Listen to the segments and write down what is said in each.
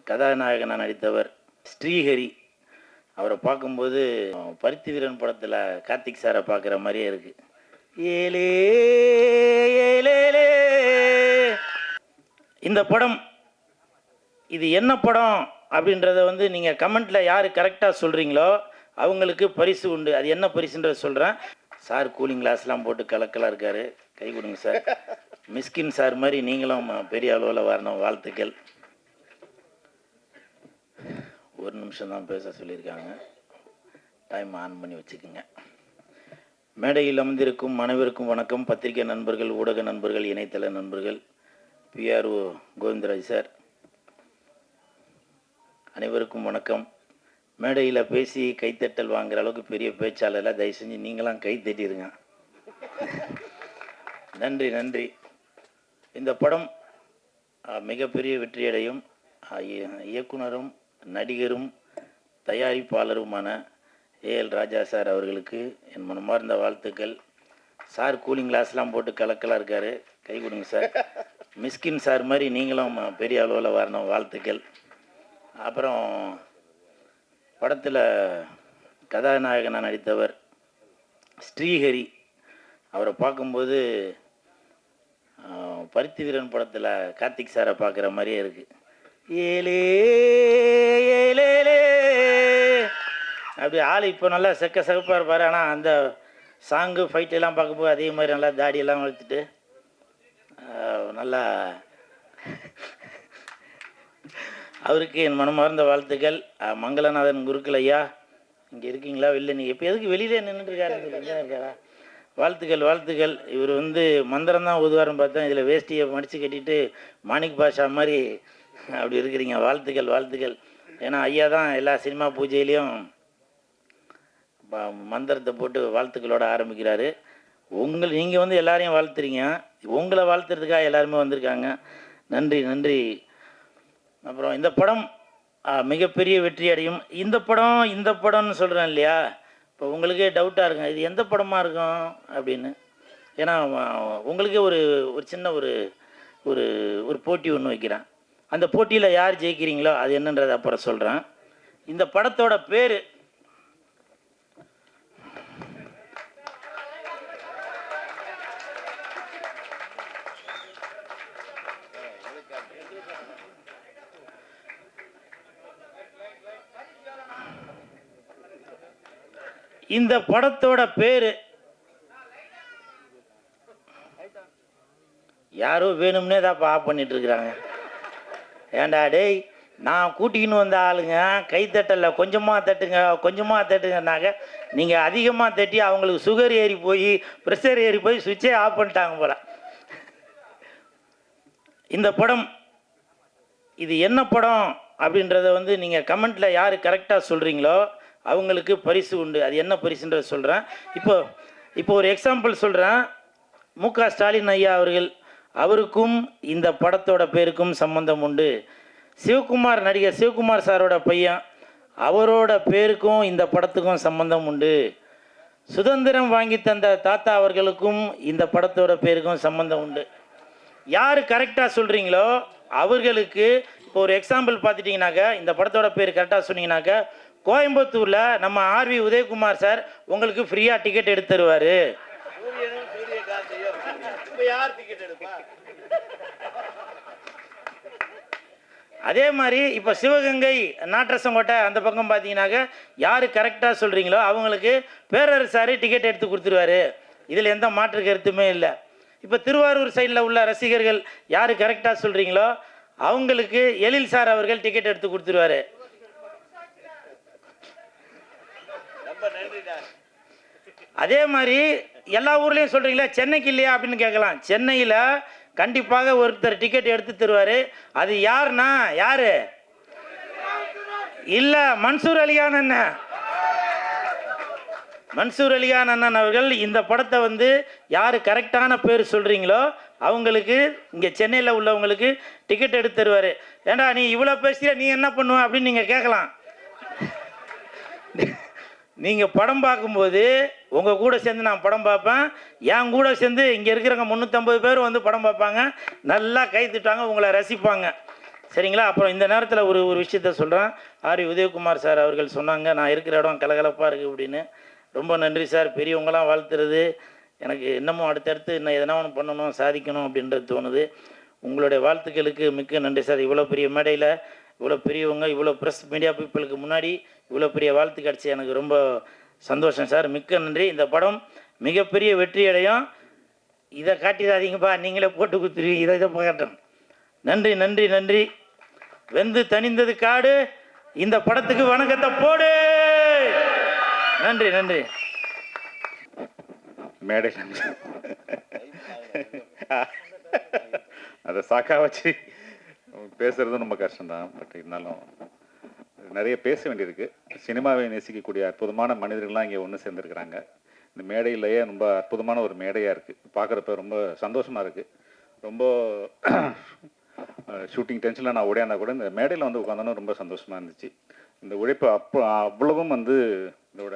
கதாநாயகனாக நடித்தவர் ஸ்ரீஹரி. அவரை பார்க்கும்போது பருத்தி வீரன் படத்தில் கார்த்திக் சாரை பார்க்குற மாதிரியே இருக்குது. ஏலே ஏலேலே. இந்த படம் இது என்ன படம் அப்படின்றத வந்து நீங்கள் கமெண்ட்டில் யார் கரெக்டாக சொல்கிறீங்களோ அவங்களுக்கு பரிசு உண்டு. அது என்ன பரிசுன்றத சொல்கிறேன். சார் கூலிங் கிளாஸ்லாம் போட்டு கலக்கலாக இருக்கார், கை கொடுங்க சார். மிஸ்கின் சார் மாதிரி நீங்களும் பெரிய அளவில் வரணும், வாழ்த்துக்கள். ஒரு நிமிஷம் தான் பேச சொல்லியிருக்காங்க, டைம் ஆன் பண்ணி வச்சுக்கோங்க. மேடையில் அமர்ந்திருக்கும் அனைவருக்கும் வணக்கம். பத்திரிகை நண்பர்கள், ஊடக நண்பர்கள், இணையதள நண்பர்கள், பிஆர்ஓ கோவிந்தராஜ் சார் அனைவருக்கும் வணக்கம். மேடையில் பேசி கைத்தட்டல் வாங்குகிற அளவுக்கு பெரிய பேச்சாளர் தயவு செஞ்சு நீங்களாம் கை தட்டிடுங்க. நன்றி நன்றி. இந்த படம் மிகப்பெரிய வெற்றியடையும். இயக்குனரும் நடிகரும் தயாரிப்பாளருமான ஏஎல் ராஜா சார் அவர்களுக்கு என் மனமார்ந்த வாழ்த்துக்கள். சார் கூலிங் கிளாஸ்லாம் போட்டு கலக்கலாக இருக்கார், கை கொடுங்க சார். மிஸ்கின் சார் மாதிரி நீங்களும் பெரிய அளவில் வரணும், வாழ்த்துக்கள். அப்புறம் படத்தில் கதாநாயகனாக நடித்தவர் ஸ்ரீஹரி. அவரை பார்க்கும்போது பருத்தி வீரன் படத்தில் கார்த்திக் சாரை பார்க்குற மாதிரியே இருக்குது. ஏலே ஏலேலே. அப்படி ஆள் இப்போ நல்லா செகப்பாக இருப்பார். ஆனால் அந்த சாங்கு ஃபைட்டெல்லாம் பார்க்கும்போது அதே மாதிரி நல்லா தாடியெல்லாம் வளர்த்துட்டு நல்லா அவருக்கு என் மனமார்ந்த வாழ்த்துக்கள். மங்களநாதன் குருக்கள் ஐயா இங்கே இருக்கீங்களா? வெளில நீ இப்போ எதுக்கு வெளியிலே நின்றுட்டுருக்காரு? வாழ்த்துக்கள் வாழ்த்துக்கள். இவர் வந்து மந்திரம் தான் ஓதுவாருன்னு பார்த்தா இதில் வேஷ்டியை மடித்து கட்டிட்டு மாணிக் பாஷா மாதிரி அப்படி இருக்கிறீங்க. வாழ்த்துக்கள் வாழ்த்துக்கள். ஏன்னா ஐயா தான் எல்லா சினிமா பூஜையிலையும் மந்திரத்தை போட்டு வாழ்த்துக்களோடு ஆரம்பிக்கிறாரு. நீங்கள் வந்து எல்லாரையும் வாழ்த்துறீங்க, உங்களை வாழ்த்துறதுக்காக எல்லாருமே வந்திருக்காங்க. நன்றி நன்றி. அப்புறம் இந்த படம் மிகப்பெரிய வெற்றி அடையும். இந்த படம்னு சொல்கிறேன் இல்லையா, இப்போ உங்களுக்கே டவுட்டாக இருக்கும் இது எந்த படமாக இருக்கும் அப்படின்னு. ஏன்னா உங்களுக்கே ஒரு சின்ன ஒரு போட்டி ஒன்று வைக்கிறேன். அந்த போட்டியில் யார் ஜெயிக்கிறீங்களோ அது என்னன்றதை அப்புறம் சொல்கிறேன். இந்த படத்தோட பேர் யாரோ வேணும்னே தான் ஆஃப் பண்ணிட்டு இருக்கிறாங்க. ஏண்டா டேய், நான் கூட்டிக்கின்னு வந்த ஆளுங்க கைத்தட்டல கொஞ்சமாக தட்டுங்கன்னாக்க நீங்கள் அதிகமாக தட்டி அவங்களுக்கு சுகர் ஏறி போய் ப்ரெஷர் ஏறி போய் சுவிட்சே ஆஃப் பண்ணிட்டாங்க போல. இந்த படம் இது என்ன படம் அப்படின்றத வந்து நீங்கள் கமெண்ட்டில் யார் கரெக்டாக சொல்கிறீங்களோ அவங்களுக்கு பரிசு உண்டு. அது என்ன பரிசுன்றதை சொல்கிறேன். இப்போ ஒரு எக்ஸாம்பிள் சொல்கிறேன். மு.க. ஸ்டாலின் ஐயா அவருக்கும் இந்த படத்தோட பேருக்கும் சம்பந்தம் உண்டு. நடிகர் சிவகுமார் சாரோட பையன், அவரோட பேருக்கும் இந்த படத்துக்கும் சம்பந்தம் உண்டு. சுதந்திரம் வாங்கி தந்த தாத்தா அவர்களுக்கும் இந்த படத்தோட பேருக்கும் சம்பந்தம் உண்டு. யார் கரெக்டாக சொல்கிறீங்களோ அவர்களுக்கு இப்போ ஒரு எக்ஸாம்பிள் பார்த்துட்டிங்கனாக்கா, இந்த படத்தோட பேர் கரெக்டாக சொன்னீங்கன்னாக்கா, கோயம்புத்தூரில் நம்ம ஆர்வி உதயகுமார் சார் உங்களுக்கு ஃப்ரீயாக டிக்கெட் எடுத்து தருவார். அதே மாதிரி இப்போ சிவகங்கை நாட்டரசங்கோட்டை அந்த பக்கம் பார்த்தீங்கன்னாக்க யார் கரெக்டாக சொல்கிறீங்களோ அவங்களுக்கு பேரரசார் டிக்கெட் எடுத்து கொடுத்துருவாரு. இதில் எந்த மாற்று கருத்துமே இல்லை. இப்போ திருவாரூர் சைடில் உள்ள ரசிகர்கள் யார் கரெக்டாக சொல்கிறீங்களோ அவங்களுக்கு எழில் சார் அவர்கள் டிக்கெட் எடுத்து கொடுத்துருவாரு. அதே மாதிரி எல்லா ஊர்லேயும் சொல்கிறீங்களா, சென்னைக்கு இல்லையா அப்படின்னு கேட்கலாம். சென்னையில் கண்டிப்பாக ஒருத்தர் டிக்கெட் எடுத்து தருவார். அது யாருன்னா யார் இல்லை, மன்சூர் அலிகான் அண்ணன். மன்சூர் அலிகான் அண்ணன் அவர்கள் இந்த படத்தை வந்து யார் கரெக்டான பேர் சொல்கிறீங்களோ அவங்களுக்கு இங்கே சென்னையில் உள்ளவங்களுக்கு டிக்கெட் எடுத்து தருவார். ஏண்டா நீ இவ்வளோ பேசுகிற, நீ என்ன பண்ணுவ அப்படின்னு நீங்கள் கேட்கலாம். நீங்கள் படம் பார்க்கும்போது உங்கள் கூட சேர்ந்து நான் படம் பார்ப்பேன். என் கூட சேர்ந்து இங்கே இருக்கிறவங்க 350 பேர் வந்து படம் பார்ப்பாங்க. நல்லா கை தட்டுவாங்க, உங்களை ரசிப்பாங்க. சரிங்களா? அப்புறம் இந்த நேரத்தில் ஒரு ஒரு விஷயத்த சொல்கிறேன். ஆர் உதயகுமார் சார் அவர்கள் சொன்னாங்க, நான் இருக்கிற இடம் கலகலப்பாக இருக்குது அப்படின்னு. ரொம்ப நன்றி சார். பெரியவங்களாம் வாழ்த்துறது எனக்கு இன்னமும் அடுத்தடுத்து இன்னும் எதனா ஒன்று பண்ணணும், சாதிக்கணும் அப்படின்றது தோணுது. உங்களுடைய வாழ்த்துக்களுக்கு மிக்க நன்றி சார். இவ்வளோ பெரிய மேடையில் இவ்வளோ பெரியவங்க, இவ்வளோ ப்ரெஸ் மீடியா பீப்புளுக்கு முன்னாடி இவ்வளோ பெரிய வாழ்த்து கிடச்சி எனக்கு ரொம்ப சந்தோஷம் சார். மிக்க நன்றி. இந்த படம் மிகப்பெரிய வெற்றி அடையும். இதை காட்டிடாதீங்கப்பா, நீங்களே போட்டு கொடுத்துருவீங்க. இதை பார்க்கட்டும். நன்றி நன்றி நன்றி. வெந்து தணிந்தது காடு. இந்த படத்துக்கு வணக்கத்தை போடு. நன்றி நன்றி. மேடை அதை சாக்கா வச்சு பேசுறதும் ரொம்ப கஷ்டம்தான். பட் இருந்தாலும் நிறைய பேச வேண்டியிருக்கு. சினிமாவை நேசிக்கக்கூடிய அற்புதமான மனிதர்கள்லாம் இங்கே ஒன்று சேர்ந்துருக்கிறாங்க. இந்த மேடையிலேயே ரொம்ப அற்புதமான ஒரு மேடையாக இருக்குது. பார்க்குறப்ப ரொம்ப சந்தோஷமாக இருக்குது. ரொம்ப ஷூட்டிங் டென்ஷனில் நான் ஓடியாந்தா கூட இந்த மேடையில் வந்து உட்காந்தோன்னா ரொம்ப சந்தோஷமாக இருந்துச்சு. இந்த உழைப்பு அவ்வளவும் வந்து இதோட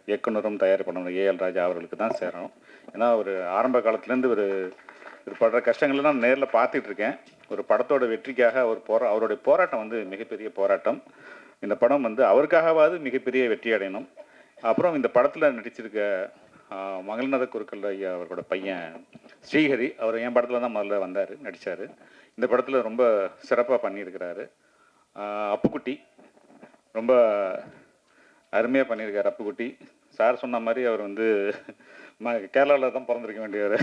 இயக்குனரும் தயாரிப்பாளரும் ஏஎல் ராஜா அவர்களுக்கு தான் சேரணும். ஏன்னா ஒரு ஆரம்ப காலத்துலேருந்து ஒரு படுற கஷ்டங்கள்லாம் நான் நேரில் பார்த்துட்டு இருக்கேன். ஒரு படத்தோட வெற்றிக்காக அவருடைய போராட்டம் வந்து மிகப்பெரிய போராட்டம். இந்த படம் வந்து அவருக்காகவாது மிகப்பெரிய வெற்றி அடையணும். அப்புறம் இந்த படத்தில் நடிச்சிருக்க மங்கள்நாத குருக்கள் ஐயா அவரோட பையன் ஸ்ரீஹரி, அவர் என் படத்தில் தான் முதல்ல வந்தார், நடித்தார். இந்த படத்தில் ரொம்ப சிறப்பாக பண்ணியிருக்கிறாரு. அப்புக்குட்டி ரொம்ப அருமையாக பண்ணியிருக்கார். அப்புக்குட்டி சார் சொன்ன மாதிரி அவர் வந்து கேரளாவில் தான் பிறந்திருக்க வேண்டியவர்.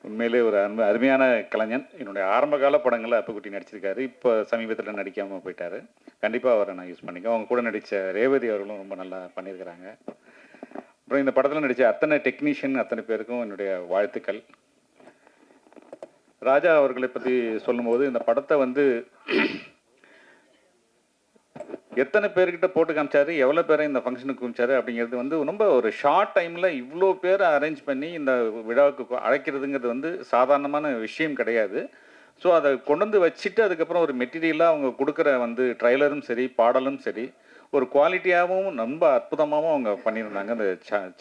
உண்மையிலே ஒரு அருமையான கலைஞன். என்னுடைய ஆரம்பகால படங்களில் அப்புக்குட்டி நடிச்சிருக்காரு. இப்போ சமீபத்தில் நடிக்காமல் போயிட்டார். கண்டிப்பாக அவரை நான் யூஸ் பண்ணிக்கோ. அவங்க கூட நடித்த ரேவதி அவர்களும் ரொம்ப நல்லா பண்ணியிருக்கிறாங்க. அப்புறம் இந்த படத்தில் நடித்த அத்தனை டெக்னீஷியன் அத்தனை பேருக்கும் என்னுடைய வாழ்த்துக்கள். ராஜா அவர்களை பற்றி சொல்லும்போது இந்த படத்தை வந்து எத்தனை பேர்கிட்ட போட்டு காமிச்சாரு, எவ்வளோ பேரை இந்த ஃபங்க்ஷனுக்கு காமிச்சாரு அப்படிங்கிறது வந்து ரொம்ப ஒரு ஷார்ட் டைமில் இவ்வளோ பேரை அரேஞ்ச் பண்ணி இந்த விழாவுக்கு அழைக்கிறதுங்கிறது வந்து சாதாரணமான விஷயம் கிடையாது. ஸோ அதை கொண்டு வந்து வச்சுட்டு அதுக்கப்புறம் ஒரு மெட்டீரியலாக அவங்க கொடுக்குற வந்து ட்ரைலரும் சரி, பாடலும் சரி, ஒரு குவாலிட்டியாகவும் ரொம்ப அற்புதமாகவும் அவங்க பண்ணியிருந்தாங்க. அந்த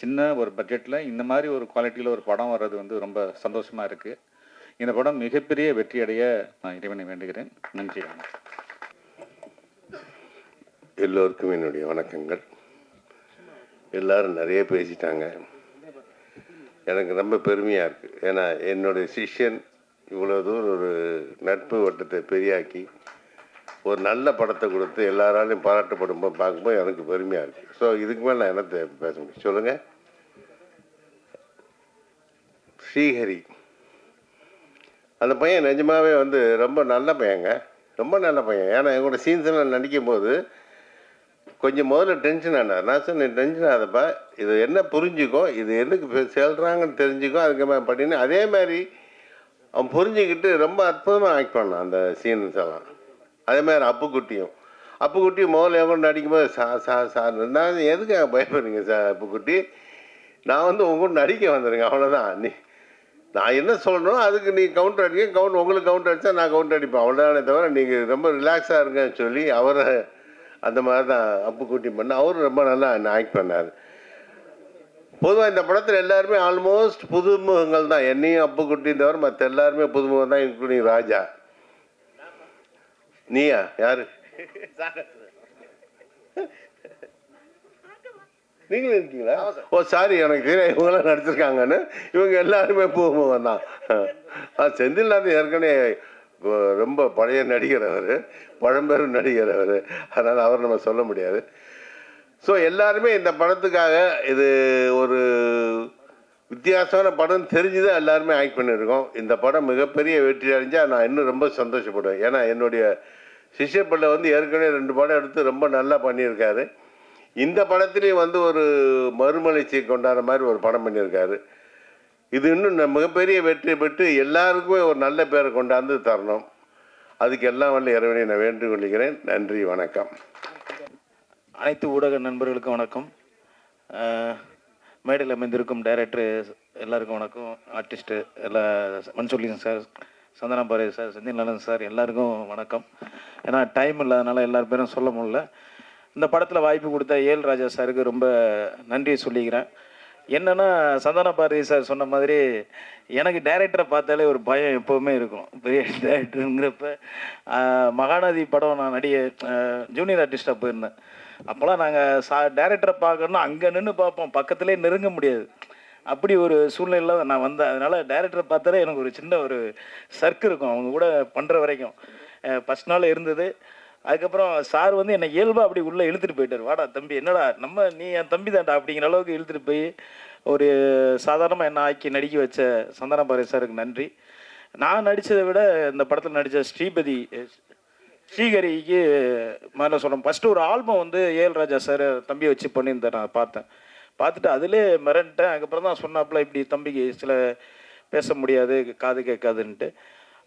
சின்ன ஒரு பட்ஜெட்டில் இந்த மாதிரி ஒரு குவாலிட்டியில் ஒரு படம் வர்றது வந்து ரொம்ப சந்தோஷமாக இருக்குது. இந்த படம் மிகப்பெரிய வெற்றி அடைய நான் இறைவனை வேண்டுகிறேன். நன்றி. எல்லோருக்கும் என்னுடைய வணக்கங்கள். எல்லாரும் நிறைய பேசிட்டாங்க. எனக்கு ரொம்ப பெருமையாக இருக்குது. ஏன்னா என்னுடைய சிஷ்யன் இவ்வளோ தூரம் ஒரு நட்பு வட்டத்தை பெரியாக்கி ஒரு நல்ல படத்தை கொடுத்து எல்லாராலையும் பாராட்டப்படும்போது பார்க்கும்போது எனக்கு பெருமையாக இருக்குது. ஸோ இதுக்கு மேலே நான் என்னத்தை பேச முடியும் சொல்லுங்கள். ஸ்ரீஹரி அந்த பையன் நிஜமாகவே வந்து ரொம்ப நல்ல பையங்க, ரொம்ப நல்ல பையன். ஏன்னா எங்களோட சீன்ஸ்லாம் நடிக்கும் போது கொஞ்சம் முதல்ல டென்ஷன் ஆனார். நான் சொன்னேன், டென்ஷன் ஆகுதப்பா, இது என்ன புரிஞ்சுக்கோ, இது எதுக்கு செல்றாங்கன்னு தெரிஞ்சுக்கோ, அதுக்கு மேலே பண்ணின்னு அதே மாதிரி அவன் புரிஞ்சுக்கிட்டு ரொம்ப அற்புதமாக ஆக்ட் பண்ணான் அந்த சீன்ஸ் எல்லாம். அதே மாதிரி அப்புக்குட்டியும் முதல்ல என் கூட நடிக்கும்போது சார் நான் எதுக்காக பயப்படுறீங்க சார் அப்புக்குட்டி, நான் வந்து உங்க கூட நடிக்க வந்துடுங்க, அவ்வளோதான். நான் என்ன சொல்லணும் அதுக்கு நீங்கள் கவுண்டர் அடிக்க, உங்களுக்கு கவுண்டர் அடித்தா நான் கவுண்டர் அடிப்பேன், அவ்வளோதானே தவிர நீங்கள் ரொம்ப ரிலாக்ஸாக இருங்கன்னு சொல்லி அவரை அந்த மாதிரி தான் அப்புக்குட்டி பண்ண. அவரும் ரொம்ப நல்லா ஆக்ட் பண்ணார். பொதுவாக இந்த படத்தில் எல்லாருமே ஆல்மோஸ்ட் புதுமுகங்கள் தான். என்னையும் அப்புக்குட்டியும் தவிர மற்ற எல்லாருமே புதுமுகம் தான், இன்க்ளூடிங் ராஜா. நீயா யாரு? நீங்களும் இருக்கீங்களா? ஓ சாரி, எனக்கு தெரியும் இவங்களாம் நடிச்சிருக்காங்கன்னு. இவங்க எல்லாருமே புதுமுகம் தான். செந்தில்நாதன் ஏற்கனவே ரொம்ப பழைய நடிகர், அவர் பழம்பெரும் நடிகர் அவர், அதனால் அவர் நம்ம சொல்ல முடியாது. ஸோ எல்லாருமே இந்த படத்துக்காக இது ஒரு வித்தியாசமான படம் தெரிஞ்சுதான் எல்லாருமே ஆக்ட் பண்ணியிருக்கோம். இந்த படம் மிகப்பெரிய வெற்றி அடைஞ்சால் நான் இன்னும் ரொம்ப சந்தோஷப்படுவேன். ஏன்னா என்னுடைய சிஷ்யப்பிள்ளை வந்து ஏற்கனவே 2 படம் எடுத்து ரொம்ப நல்லா பண்ணியிருக்காரு. இந்த படத்துலேயும் வந்து ஒரு மறுமலர்ச்சி கொண்டாடுற மாதிரி ஒரு படம் பண்ணியிருக்காரு. இது இன்னும் மிகப்பெரிய வெற்றி பெற்று எல்லாருக்குமே ஒரு நல்ல பேரை கொண்டாந்து தரணும். அதுக்கு எல்லாம் வல்ல இறைவனை நான் வேண்டிக் கொள்கிறேன். நன்றி, வணக்கம். அனைத்து ஊடக நண்பர்களுக்கும் வணக்கம். மேடையில் அமைந்திருக்கும் டைரக்டர் எல்லாருக்கும் வணக்கம். ஆர்டிஸ்ட்டு எல்லா மன்சூர்லிங் சார், சந்தனா பாரதி சார், செந்தில் நலன் சார், எல்லாருக்கும் வணக்கம். ஏன்னா டைம் இல்லாதனால எல்லார் பேரும் சொல்ல முடியல. இந்த படத்தில் வாய்ப்பு கொடுத்த ஏஎல் ராஜா சாருக்கு ரொம்ப நன்றி சொல்லிக்கிறேன். என்னன்னா சந்தான பாரதி சார் சொன்ன மாதிரி எனக்கு டைரக்டரை பார்த்தாலே ஒரு பயம் எப்போவுமே இருக்கும். பெரிய டைரக்டருங்கிறப்ப மகாநதி படம் நான் ஜூனியர் ஆர்டிஸ்டாக போயிருந்தேன். அப்போல்லாம் நாங்கள் டைரக்டரை பார்க்கணுன்னா அங்கே நின்று பார்ப்போம், பக்கத்துலேயே நெருங்க முடியாது. அப்படி ஒரு சூழ்நிலையில் தான் நான் வந்தேன். அதனால் டைரக்டரை பார்த்தாலே எனக்கு ஒரு சின்ன ஒரு சர்க்கு இருக்கும் அவங்க கூட பண்ணுற வரைக்கும். ஃபஸ்ட் நாள் இருந்தது. அதுக்கப்புறம் சார் வந்து என்னை இயல்பாக அப்படி உள்ளே இழுத்துட்டு போயிட்டார். வாடா தம்பி, என்னடா நீ என் தம்பி தான்டா அப்படிங்கிற அளவுக்கு இழுத்துட்டு போய் ஒரு சாதாரணமாக என்ன ஆக்கி நடிக்க வச்ச சந்தான பாரதி சாருக்கு நன்றி. நான் நடித்ததை விட இந்த படத்தில் நடித்த ஸ்ரீஹரிக்கு முதல்ல சொல்லணும். ஃபஸ்ட்டு ஒரு ஆல்பம் வந்து ஏஎல் ராஜா சார் தம்பியை வச்சு பண்ணியிருந்தேன். நான் பார்த்துட்டு அதிலே மிரண்டேன். அதுக்கப்புறம் தான் சொன்னாப்புல இப்படி தம்பிக்கு சில பேச முடியாது, காது கேட்காதுன்ட்டு.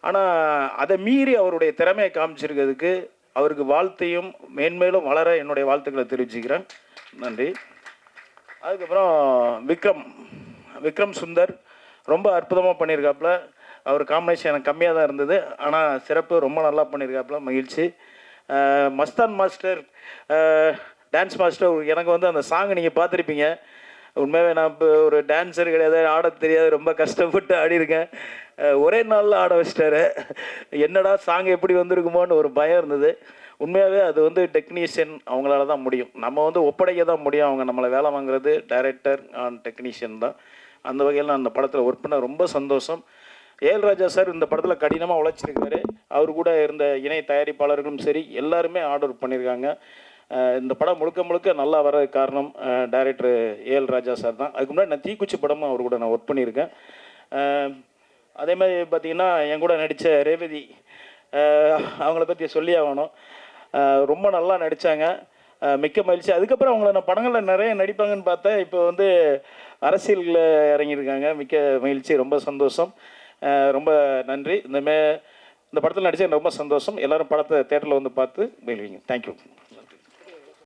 ஆனால் அதை மீறி அவருடைய திறமையை காமிச்சிருக்கிறதுக்கு அவருக்கு வாழ்த்தையும் மேன்மேலும் வளர என்னுடைய வாழ்த்துக்களை தெரிவிச்சுக்கிறேன். நன்றி. அதுக்கப்புறம் விக்ரம் சுந்தர் ரொம்ப அற்புதமாக பண்ணியிருக்காப்புல. அவர் காம்பினேஷன் எனக்கு கம்மியாக தான் இருந்தது, ஆனால் சிறப்பு ரொம்ப நல்லா பண்ணியிருக்காப்புல, மகிழ்ச்சி. மஸ்தான் மாஸ்டர், டான்ஸ் மாஸ்டர், எனக்கு வந்து அந்த சாங் நீங்கள் பார்த்துருப்பீங்க. உண்மையாகவே நான் இப்போ ஒரு டான்ஸர் கிடையாது, ஆட தெரியாது, ரொம்ப கஷ்டப்பட்டு ஆடிருக்கேன். ஒரே நாளில் ஆட வச்சிட்டாரு. என்னடா சாங் எப்படி வந்திருக்குமோன்னு ஒரு பயம் இருந்தது. உண்மையாகவே அது வந்து டெக்னீஷியன் அவங்களால தான் முடியும். நம்ம வந்து ஒப்படைக்க தான் முடியும். அவங்க நம்மளை வேலை வாங்குறது டைரக்டர் அண்ட் டெக்னீஷியன் தான். அந்த வகையில் நான் அந்த படத்தில் ஒர்க் பண்ண ரொம்ப சந்தோஷம். ஏஎல் ராஜா சார் இந்த படத்தில் கடினமாக உழைச்சிருக்காரு. அவர் கூட இருந்த இணை தயாரிப்பாளர்களும் சரி, எல்லாருமே ஆர்டர் பண்ணியிருக்காங்க. இந்த படம் முழுக்க நல்லா வர காரணம் டைரக்டர் ஏஎல் ராஜா சார் தான். அதுக்கு முன்னாடி நான் தீக்குச்சி படமும் அவர் கூட நான் ஒர்க் பண்ணியிருக்கேன். அதே மாதிரி பார்த்திங்கன்னா என் கூட நடித்த ரேவதி, அவங்கள பற்றி சொல்லி ஆகணும். ரொம்ப நல்லா நடித்தாங்க, மிக்க மகிழ்ச்சி. அதுக்கப்புறம் அவங்கள நான் படங்களில் நிறைய நடிப்பாங்கன்னு பார்த்தேன். இப்போ வந்து அரசியலில் இறங்கியிருக்காங்க, மிக்க மகிழ்ச்சி, ரொம்ப சந்தோஷம். ரொம்ப நன்றி. இந்த படத்தில் நடித்தது ரொம்ப சந்தோஷம். எல்லோரும் படத்தை தேட்டரில் வந்து பார்த்து மகிழ்வீங்க. தேங்க்யூ.